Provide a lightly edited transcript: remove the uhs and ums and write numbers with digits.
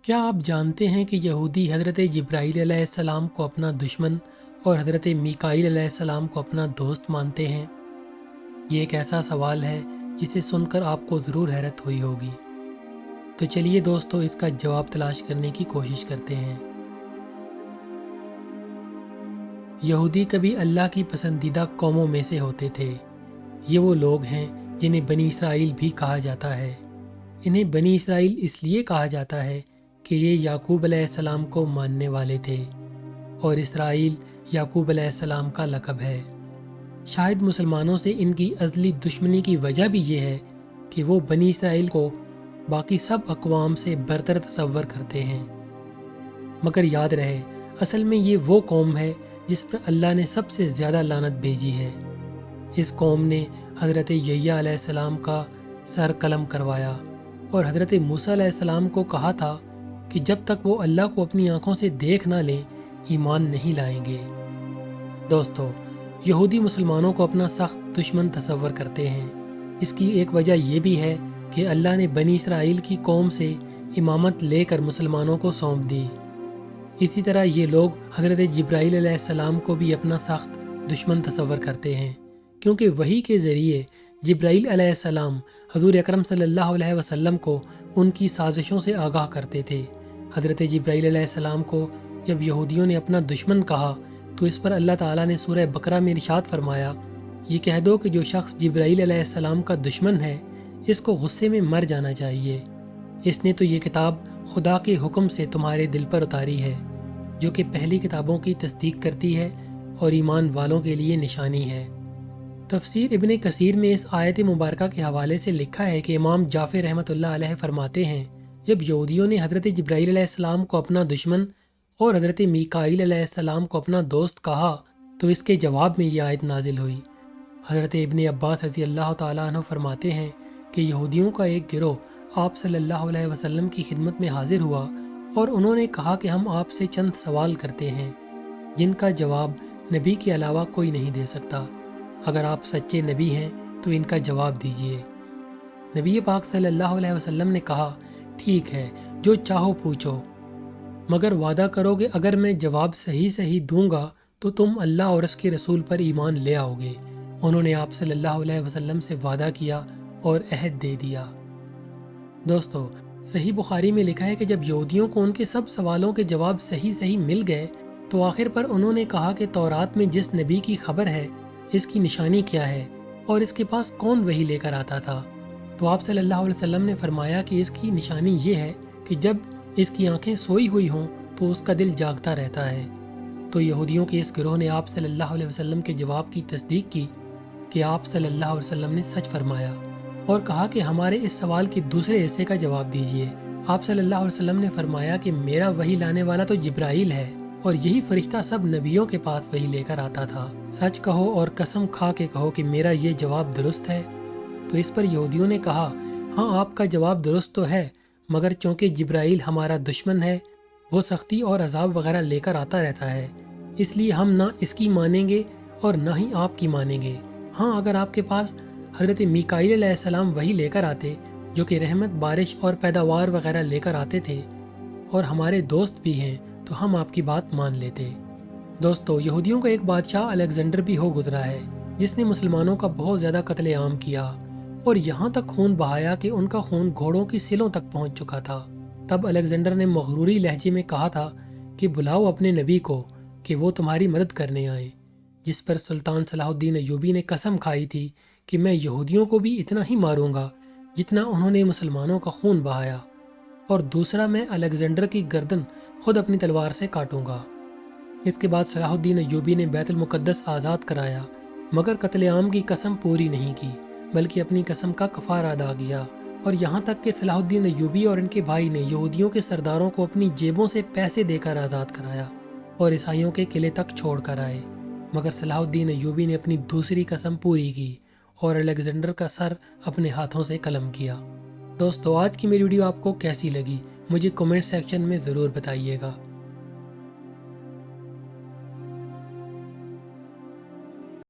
کیا آپ جانتے ہیں کہ یہودی حضرت جبرائیل علیہ السلام کو اپنا دشمن اور حضرت میکائیل علیہ السلام کو اپنا دوست مانتے ہیں؟ یہ ایک ایسا سوال ہے جسے سن کر آپ کو ضرور حیرت ہوئی ہوگی۔ تو چلیے دوستو، اس کا جواب تلاش کرنے کی کوشش کرتے ہیں۔ یہودی کبھی اللہ کی پسندیدہ قوموں میں سے ہوتے تھے۔ یہ وہ لوگ ہیں جنہیں بنی اسرائیل بھی کہا جاتا ہے۔ انہیں بنی اسرائیل اس لیے کہا جاتا ہے کہ یہ یعقوب علیہ السلام کو ماننے والے تھے، اور اسرائیل یعقوب علیہ السلام کا لقب ہے۔ شاید مسلمانوں سے ان کی ازلی دشمنی کی وجہ بھی یہ ہے کہ وہ بنی اسرائیل کو باقی سب اقوام سے برتر تصور کرتے ہیں۔ مگر یاد رہے، اصل میں یہ وہ قوم ہے جس پر اللہ نے سب سے زیادہ لعنت بھیجی ہے۔ اس قوم نے حضرت یحییٰ علیہ السلام کا سر قلم کروایا اور حضرت موسیٰ علیہ السلام کو کہا تھا کہ جب تک وہ اللہ کو اپنی آنکھوں سے دیکھ نہ لیں ایمان نہیں لائیں گے۔ دوستو، یہودی مسلمانوں کو اپنا سخت دشمن تصور کرتے ہیں۔ اس کی ایک وجہ یہ بھی ہے کہ اللہ نے بنی اسرائیل کی قوم سے امامت لے کر مسلمانوں کو سونپ دی۔ اسی طرح یہ لوگ حضرت جبرائیل علیہ السلام کو بھی اپنا سخت دشمن تصور کرتے ہیں، کیونکہ وحی کے ذریعے جبرائیل علیہ السلام حضور اکرم صلی اللہ علیہ وسلم کو ان کی سازشوں سے آگاہ کرتے تھے۔ حضرت جبرائیل علیہ السلام کو جب یہودیوں نے اپنا دشمن کہا تو اس پر اللہ تعالیٰ نے سورہ بقرہ میں ارشاد فرمایا، یہ کہہ دو کہ جو شخص جبرائیل علیہ السلام کا دشمن ہے اس کو غصے میں مر جانا چاہیے۔ اس نے تو یہ کتاب خدا کے حکم سے تمہارے دل پر اتاری ہے، جو کہ پہلی کتابوں کی تصدیق کرتی ہے اور ایمان والوں کے لیے نشانی ہے۔ تفسیر ابن کثیر میں اس آیت مبارکہ کے حوالے سے لکھا ہے کہ امام جعفر رحمۃ اللہ علیہ فرماتے ہیں، جب یہودیوں نے حضرت جبرائیل علیہ السلام کو اپنا دشمن اور حضرت میکائیل علیہ السلام کو اپنا دوست کہا تو اس کے جواب میں یہ آیت نازل ہوئی۔ حضرت ابن عباس رضی اللہ تعالیٰ عنہ فرماتے ہیں کہ یہودیوں کا ایک گروہ آپ صلی اللہ علیہ وسلم کی خدمت میں حاضر ہوا اور انہوں نے کہا کہ ہم آپ سے چند سوال کرتے ہیں جن کا جواب نبی کے علاوہ کوئی نہیں دے سکتا۔ اگر آپ سچے نبی ہیں تو ان کا جواب دیجیے۔ نبی پاک صلی اللہ علیہ وسلم نے کہا، ٹھیک ہے، جو چاہو پوچھو، مگر وعدہ کرو کہ اگر میں جواب صحیح دوں گا تو تم اللہ اور اس کے رسول پر ایمان لے آؤ گے۔ انہوں نے آپ صلی اللہ علیہ وسلم سے وعدہ کیا اور عہد دے دیا۔ دوستو، صحیح بخاری میں لکھا ہے کہ جب یہودیوں کو ان کے سب سوالوں کے جواب صحیح مل گئے تو آخر پر انہوں نے کہا کہ تورات میں جس نبی کی خبر ہے اس کی نشانی کیا ہے اور اس کے پاس کون وحی لے کر آتا تھا؟ تو آپ صلی اللہ علیہ وسلم نے فرمایا کہ اس کی نشانی یہ ہے کہ جب اس کی آنکھیں سوئی ہوئی ہوں تو اس کا دل جاگتا رہتا ہے۔ تو یہودیوں کے اس گروہ نے آپ صلی اللہ علیہ وسلم کے جواب کی تصدیق کی کہ آپ صلی اللہ علیہ وسلم نے سچ فرمایا، اور کہا کہ ہمارے اس سوال کے دوسرے حصے کا جواب دیجیے۔ آپ صلی اللہ علیہ وسلم نے فرمایا کہ میرا وحی لانے والا تو جبرائیل ہے، اور یہی فرشتہ سب نبیوں کے پاس وحی لے کر آتا تھا۔ سچ کہو اور قسم کھا کے کہو کہ میرا یہ جواب درست ہے۔ تو اس پر یہودیوں نے کہا، ہاں آپ کا جواب درست تو ہے، مگر چونکہ جبرائیل ہمارا دشمن ہے، وہ سختی اور عذاب وغیرہ لے کر آتا رہتا ہے، اس لیے ہم نہ اس کی مانیں گے اور نہ ہی آپ کی مانیں گے۔ ہاں اگر آپ کے پاس حضرت میکائیل علیہ السلام وحی لے کر آتے جو کہ رحمت، بارش اور پیداوار وغیرہ لے کر آتے تھے اور ہمارے دوست بھی ہیں تو ہم آپ کی بات مان لیتے۔ دوستو، یہودیوں کا ایک بادشاہ الیگزینڈر بھی ہو گزرا ہے جس نے مسلمانوں کا بہت زیادہ قتل عام کیا اور یہاں تک خون بہایا کہ ان کا خون گھوڑوں کی سلوں تک پہنچ چکا تھا۔ تب الیگزینڈر نے مغروری لہجے میں کہا تھا کہ بلاؤ اپنے نبی کو کہ وہ تمہاری مدد کرنے آئیں، جس پر سلطان صلاح الدین ایوبی نے قسم کھائی تھی کہ میں یہودیوں کو بھی اتنا ہی ماروں گا جتنا انہوں نے مسلمانوں کا خون بہایا، اور دوسرا میں الیگزینڈر کی گردن خود اپنی تلوار سے کاٹوں گا۔ اس کے بعد صلاح الدین ایوبی نے بیت المقدس آزاد کرایا، مگر قتل عام کی قسم پوری نہیں کی بلکہ اپنی قسم کا کفارہ ادا کیا، اور یہاں تک کہ صلاح الدین ایوبی اور ان کے بھائی نے یہودیوں کے سرداروں کو اپنی جیبوں سے پیسے دے کر آزاد کرایا اور عیسائیوں کے قلعے تک چھوڑ کر آئے، مگر صلاح الدین ایوبی نے اپنی دوسری قسم پوری کی اور الیگزینڈر کا سر اپنے ہاتھوں سے قلم کیا۔ دوستو، آج کی میری ویڈیو آپ کو کیسی لگی مجھے کمنٹ سیکشن میں ضرور بتائیے گا۔